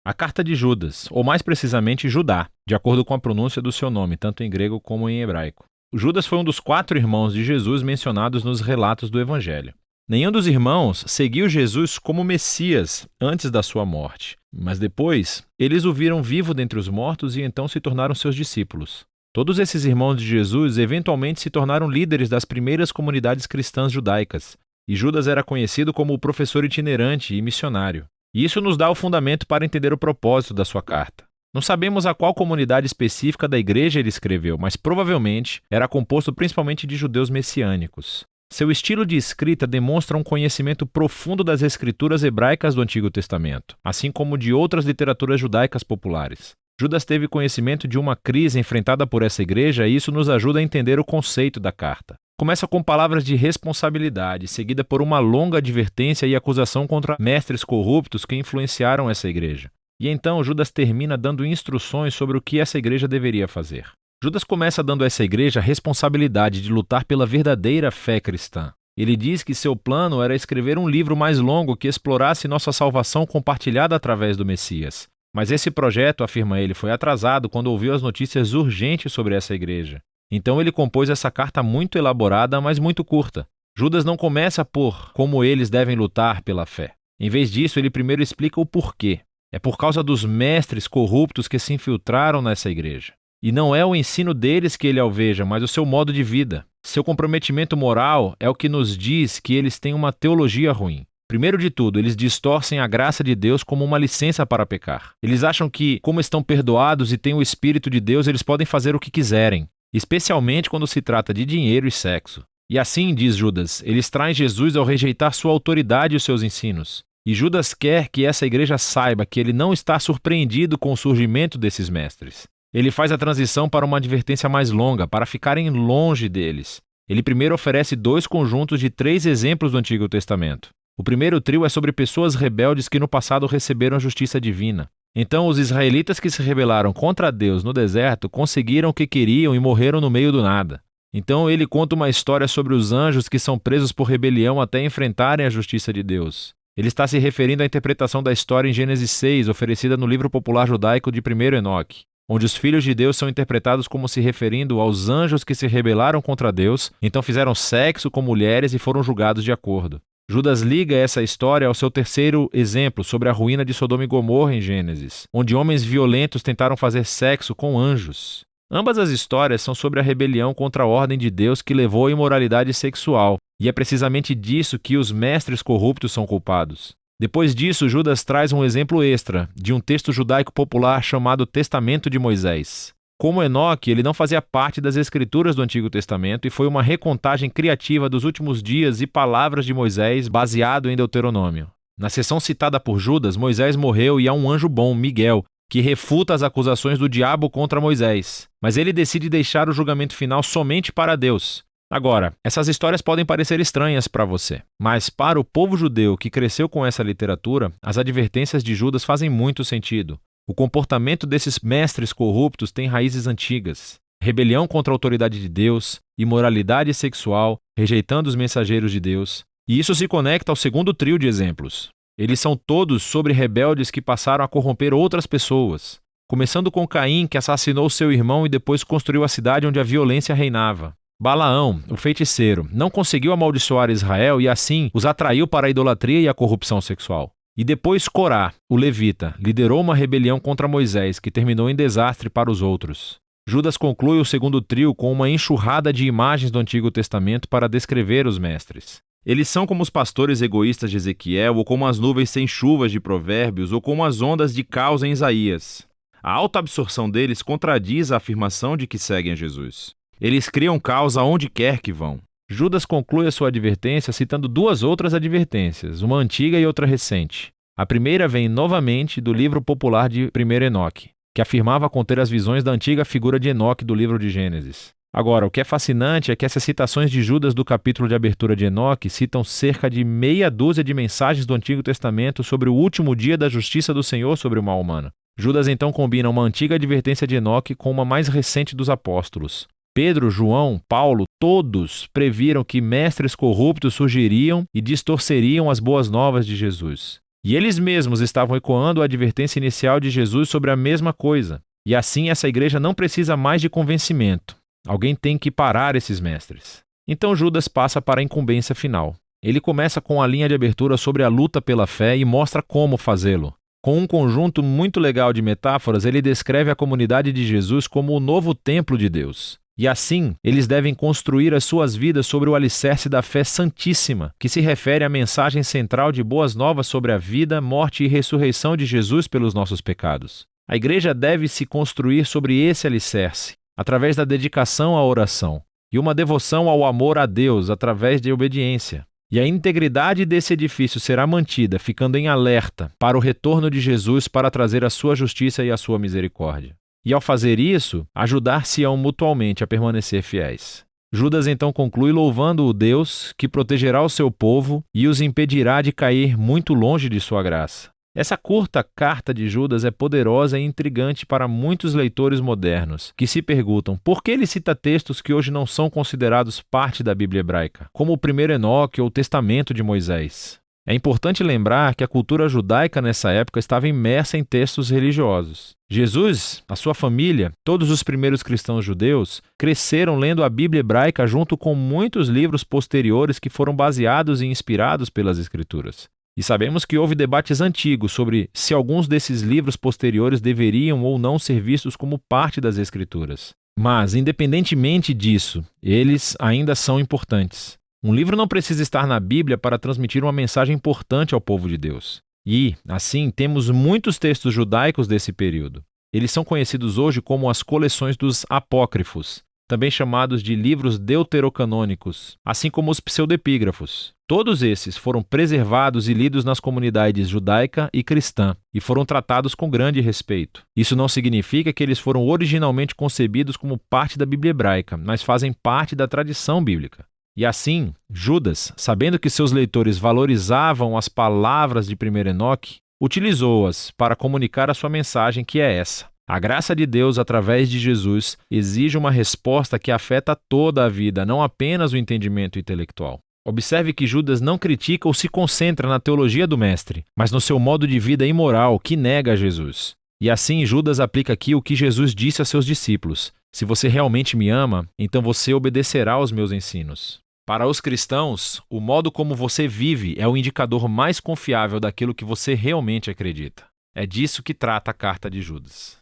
A carta de Judas, ou mais precisamente Judá, de acordo com a pronúncia do seu nome, tanto em grego como em hebraico. Judas foi um dos 4 irmãos de Jesus mencionados nos relatos do Evangelho. Nenhum dos irmãos seguiu Jesus como Messias antes da sua morte, mas depois eles o viram vivo dentre os mortos e então se tornaram seus discípulos. Todos esses irmãos de Jesus eventualmente se tornaram líderes das primeiras comunidades cristãs judaicas, e Judas era conhecido como o professor itinerante e missionário. E isso nos dá o fundamento para entender o propósito da sua carta. Não sabemos a qual comunidade específica da igreja ele escreveu, mas provavelmente era composto principalmente de judeus messiânicos. Seu estilo de escrita demonstra um conhecimento profundo das escrituras hebraicas do Antigo Testamento, assim como de outras literaturas judaicas populares. Judas teve conhecimento de uma crise enfrentada por essa igreja e isso nos ajuda a entender o conceito da carta. Começa com palavras de responsabilidade, seguida por uma longa advertência e acusação contra mestres corruptos que influenciaram essa igreja. E então Judas termina dando instruções sobre o que essa igreja deveria fazer. Judas começa dando a essa igreja a responsabilidade de lutar pela verdadeira fé cristã. Ele diz que seu plano era escrever um livro mais longo que explorasse nossa salvação compartilhada através do Messias. Mas esse projeto, afirma ele, foi atrasado quando ouviu as notícias urgentes sobre essa igreja. Então ele compôs essa carta muito elaborada, mas muito curta. Judas não começa por como eles devem lutar pela fé. Em vez disso, ele primeiro explica o porquê. É por causa dos mestres corruptos que se infiltraram nessa igreja. E não é o ensino deles que ele alveja, mas o seu modo de vida. Seu comprometimento moral é o que nos diz que eles têm uma teologia ruim. Primeiro de tudo, eles distorcem a graça de Deus como uma licença para pecar. Eles acham que, como estão perdoados e têm o Espírito de Deus, eles podem fazer o que quiserem. Especialmente quando se trata de dinheiro e sexo. E assim, diz Judas, eles traem Jesus ao rejeitar sua autoridade e os seus ensinos. E Judas quer que essa igreja saiba que ele não está surpreendido com o surgimento desses mestres. Ele faz a transição para uma advertência mais longa, para ficarem longe deles. Ele primeiro oferece 2 conjuntos de 3 exemplos do Antigo Testamento. O primeiro trio é sobre pessoas rebeldes que no passado receberam a justiça divina. Então, os israelitas que se rebelaram contra Deus no deserto conseguiram o que queriam e morreram no meio do nada. Então, ele conta uma história sobre os anjos que são presos por rebelião até enfrentarem a justiça de Deus. Ele está se referindo à interpretação da história em Gênesis 6, oferecida no livro popular judaico de 1º Enoque, onde os filhos de Deus são interpretados como se referindo aos anjos que se rebelaram contra Deus, então fizeram sexo com mulheres e foram julgados de acordo. Judas liga essa história ao seu terceiro exemplo sobre a ruína de Sodoma e Gomorra em Gênesis, onde homens violentos tentaram fazer sexo com anjos. Ambas as histórias são sobre a rebelião contra a ordem de Deus que levou à imoralidade sexual, e é precisamente disso que os mestres corruptos são culpados. Depois disso, Judas traz um exemplo extra de um texto judaico popular chamado Testamento de Moisés. Como Enoque, ele não fazia parte das escrituras do Antigo Testamento e foi uma recontagem criativa dos últimos dias e palavras de Moisés baseado em Deuteronômio. Na seção citada por Judas, Moisés morreu e há um anjo bom, Miguel, que refuta as acusações do diabo contra Moisés. Mas ele decide deixar o julgamento final somente para Deus. Agora, essas histórias podem parecer estranhas para você, mas para o povo judeu que cresceu com essa literatura, as advertências de Judas fazem muito sentido. O comportamento desses mestres corruptos tem raízes antigas. Rebelião contra a autoridade de Deus, imoralidade sexual, rejeitando os mensageiros de Deus. E isso se conecta ao segundo trio de exemplos. Eles são todos sobre rebeldes que passaram a corromper outras pessoas. Começando com Caim, que assassinou seu irmão e depois construiu a cidade onde a violência reinava. Balaão, o feiticeiro, não conseguiu amaldiçoar Israel e assim os atraiu para a idolatria e a corrupção sexual. E depois Corá, o levita, liderou uma rebelião contra Moisés, que terminou em desastre para os outros. Judas conclui o segundo trio com uma enxurrada de imagens do Antigo Testamento para descrever os mestres. Eles são como os pastores egoístas de Ezequiel, ou como as nuvens sem chuvas de Provérbios, ou como as ondas de caos em Isaías. A alta absorção deles contradiz a afirmação de que seguem a Jesus. Eles criam caos aonde quer que vão. Judas conclui a sua advertência citando 2 outras advertências, uma antiga e outra recente. A primeira vem novamente do livro popular de 1º Enoque, que afirmava conter as visões da antiga figura de Enoque do livro de Gênesis. Agora, o que é fascinante é que essas citações de Judas do capítulo de abertura de Enoque citam cerca de meia dúzia de mensagens do Antigo Testamento sobre o último dia da justiça do Senhor sobre o mal humano. Judas então combina uma antiga advertência de Enoque com uma mais recente dos apóstolos. Pedro, João, Paulo, todos previram que mestres corruptos surgiriam e distorceriam as boas novas de Jesus. E eles mesmos estavam ecoando a advertência inicial de Jesus sobre a mesma coisa. E assim essa igreja não precisa mais de convencimento. Alguém tem que parar esses mestres. Então Judas passa para a incumbência final. Ele começa com a linha de abertura sobre a luta pela fé e mostra como fazê-lo. Com um conjunto muito legal de metáforas, ele descreve a comunidade de Jesus como o novo templo de Deus. E assim, eles devem construir as suas vidas sobre o alicerce da fé santíssima, que se refere à mensagem central de boas novas sobre a vida, morte e ressurreição de Jesus pelos nossos pecados. A igreja deve se construir sobre esse alicerce, através da dedicação à oração, e uma devoção ao amor a Deus através de obediência. E a integridade desse edifício será mantida, ficando em alerta para o retorno de Jesus para trazer a sua justiça e a sua misericórdia. E ao fazer isso, ajudar-se-ão mutualmente a permanecer fiéis. Judas então conclui louvando o Deus que protegerá o seu povo e os impedirá de cair muito longe de sua graça. Essa curta carta de Judas é poderosa e intrigante para muitos leitores modernos, que se perguntam por que ele cita textos que hoje não são considerados parte da Bíblia hebraica, como o primeiro Enoque ou o Testamento de Moisés. É importante lembrar que a cultura judaica nessa época estava imersa em textos religiosos. Jesus, a sua família, todos os primeiros cristãos judeus, cresceram lendo a Bíblia hebraica junto com muitos livros posteriores que foram baseados e inspirados pelas Escrituras. E sabemos que houve debates antigos sobre se alguns desses livros posteriores deveriam ou não ser vistos como parte das Escrituras. Mas, independentemente disso, eles ainda são importantes. Um livro não precisa estar na Bíblia para transmitir uma mensagem importante ao povo de Deus. E, assim, temos muitos textos judaicos desse período. Eles são conhecidos hoje como as coleções dos apócrifos, também chamados de livros deuterocanônicos, assim como os pseudepígrafos. Todos esses foram preservados e lidos nas comunidades judaica e cristã, e foram tratados com grande respeito. Isso não significa que eles foram originalmente concebidos como parte da Bíblia hebraica, mas fazem parte da tradição bíblica. E assim, Judas, sabendo que seus leitores valorizavam as palavras de 1 Enoque, utilizou-as para comunicar a sua mensagem, que é essa. A graça de Deus, através de Jesus, exige uma resposta que afeta toda a vida, não apenas o entendimento intelectual. Observe que Judas não critica ou se concentra na teologia do Mestre, mas no seu modo de vida imoral que nega Jesus. E assim Judas aplica aqui o que Jesus disse a seus discípulos: se você realmente me ama, então você obedecerá aos meus ensinos. Para os cristãos, o modo como você vive é o indicador mais confiável daquilo que você realmente acredita. É disso que trata a carta de Judas.